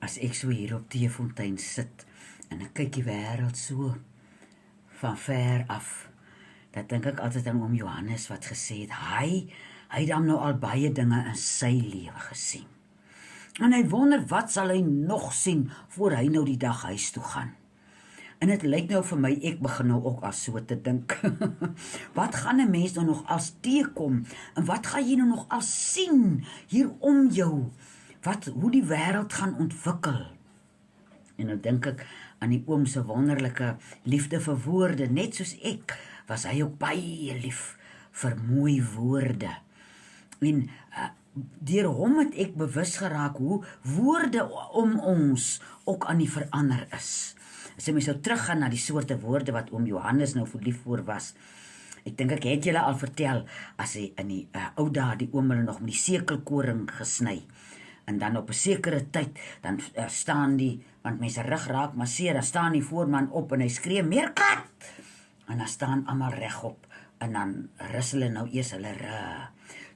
as ek so hier op Teefontein sit en ek kyk die wêreld so van ver af, dan dink ek altyd aan oom Johannes wat gesê het, hy het dan nou al baie dinge in sy lewe gesien. En hy wonder wat sal hy nog sien voor hy nou die dag huis toe gaan. En dit lyk nou vir my, ek begin nou ook al so te dink. Wat gaan 'n mens nou nog als teekom? En wat gaan jy nou nog als sien hier om jou? Hoe die wêreld gaan ontwikkel? En nou dink ek aan die oom se wonderlike liefde vir woorde. Net soos ek, was hy ook baie lief vir mooi woorde. En deur hom het ek bewus geraak hoe woorde om ons ook aan die verander is. As jy my sou teruggaan na die soorte woorde wat oom Johannes nou lief voor was. Ek dink ek het julle al vertel, as hy in die ou dae die oom hulle nog met die sekelkoring gesny. En dan op 'n sekere tyd, dan staan die, want mense rug raak maar seer, dan staan die voorman op en hy skree, meer kat! En dan staan almal regop, en dan rus hulle nou eers hulle rug.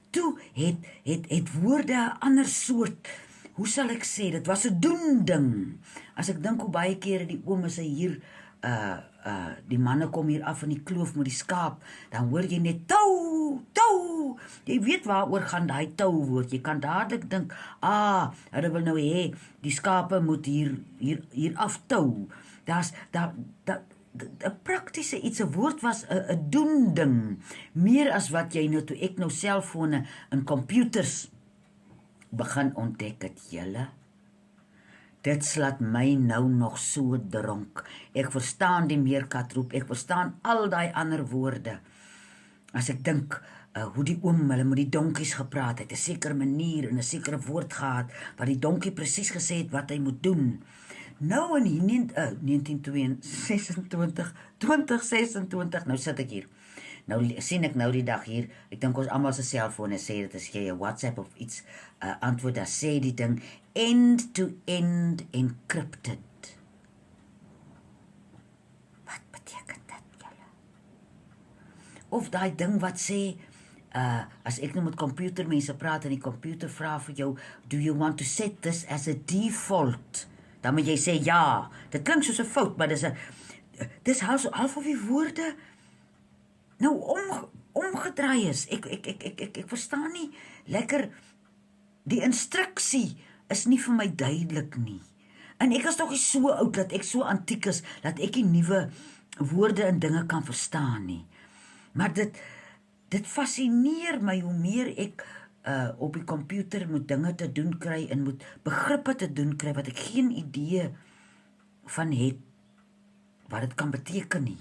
Toe het woorde 'n ander soort, hoe sal ek sê, dit was 'n doen ding. As ek dink hoe baie kere die oom is hier, die manne kom hier af in die kloof met die skaap, dan hoor jy net tou, tou. Jy weet waaroor gaan daai tou woord. Jy kan dadelik dink, hulle wil nou hê, die skape moet hier af tou. Daar's 'n praktiese iets, 'n woord was 'n doen ding, meer as wat jy nou, toe ek nou selfone en computers begin ontdek het, julle. Dit slaat my nou nog so dronk. Ek verstaan die meerkatroep, ek verstaan al daai ander woorde. As ek dink hoe die oom hulle met die donkies gepraat het, 'n sekere manier en 'n sekere woord gehad, wat die donkie presies gesê het wat hy moet doen. Nou in 2026, nou sit ek hier. Nou sien ek nou die dag hier, ek dink ons almal se selfone sê dit, as jy 'n WhatsApp of iets antwoord, dan sê die ding end-to-end encrypted. Wat beteken dit, julle? Of daai ding wat sê, as ek nou met computermense praat en die computer vra vir jou, do you want to set this as a default? Dan moet jy sê ja. Dit klink soos 'n fout, maar dis half of die woorde nou omgedraai is. Ek verstaan nie lekker, die instruksie is nie vir my duidelik nie. En ek is toch so oud, dat ek so antiek is, dat ek die nuwe woorde en dinge kan verstaan nie. Maar dit fascineer my, hoe meer ek op die computer moet dinge te doen kry, en moet begrippe te doen kry, wat ek geen idee van het, wat dit kan beteken nie.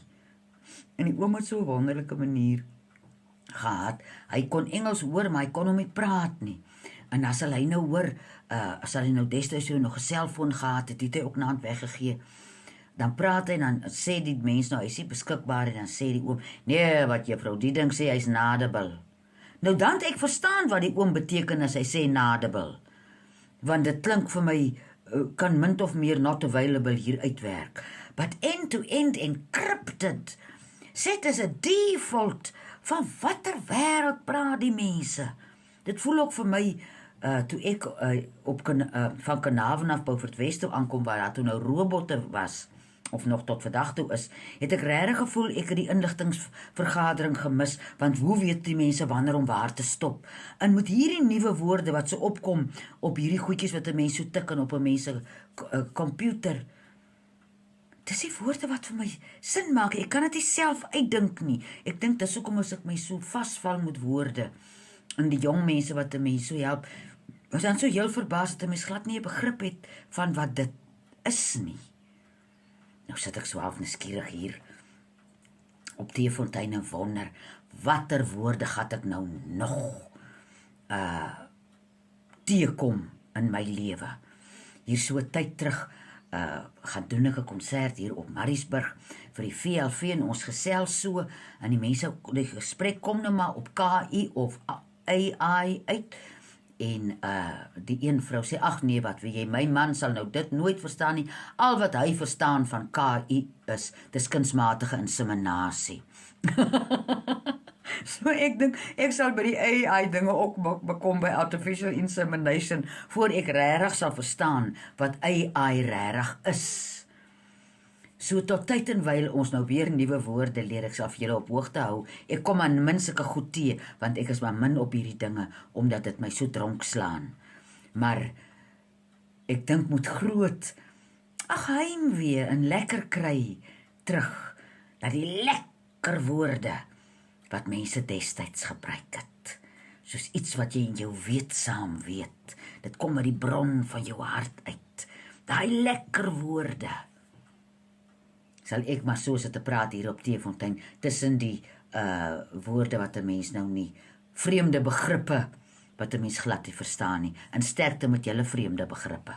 En die oom het so 'n wonderlike manier gehad. Hy kon Engels hoor, maar hy kon hom nie praat nie. En as hy nou hoor, as hy nou destyds nog 'n selfoon gehad het, het hy ook naand weggegee. Dan praat hy, dan sê die mens nou, hy is nie beskikbaar, en dan sê die oom, nee, wat juffrou, die ding sê, hy is nadable. Nou dan het ek verstaan wat die oom beteken as hy sê nadable. Want dit klink vir my, kan min of meer not available hier uitwerk. But end-to-end encrypted, set as 'n default, van watter wêreld praat die mense? Dit voel ook vir my, toe ek van Carnarvon af Beaufort West toe aankom, waar daar toe nou robotte was, of nog tot vandag toe is, het ek regtig gevoel ek het die inligtingsvergadering gemis, want hoe weet die mense wanneer om waar te stop? En met hierdie nuwe woorde wat so opkom, op hierdie goedjies wat 'n mens so tik en op 'n mens se computer, dis die woorde wat vir my sin maak. Ek kan dit nie self uitdink nie. Ek dink dis hoekom as ek my so vasval met woorde, en die jong mense wat 'n mens so help, is dan so heel verbaas dat 'n mens glad nie 'n begrip het van wat dit is nie. Nou sit ek so half nuuskierig hier op Teefontein en wonder, watter woorde gaan ek nou nog teekom in my lewe. Hier so 'n tyd terug gaan doen ek 'n konsert hier op Mariesburg vir die VLV, en ons gesels so, en die mense, die gesprek kom nou maar op KI of AI uit, en die een vrou sê, ag nee, wat weet jy, my man sal nou dit nooit verstaan nie, al wat hy verstaan van KI is, dis kunsmatige inseminasie. So ek dink ek sal by die AI dinge ook bekom by artificial insemination voor ek regtig sal verstaan wat AI regtig is. So tot tyd en wyl ons nou weer nuwe woorde leer, ek sal vir julle op hoogte hou. Ek kom aan min sulke goed te, want ek is maar min op hierdie dinge omdat dit my so dronk slaan. Maar ek dink moet groot heimwee en lekker kry terug dat die lekker woorde wat mense destyds gebruik het. Soos iets wat jy in jou wetsaam weet. Dit kom uit die bron van jou hart uit. Daai lekker woorde. Sal ek maar so sit te praat hier op Teefontein tussen die woorde wat 'n mens nou nie, vreemde begrippe wat 'n mens glad nie verstaan nie. En sterkte met julle vreemde begrippe.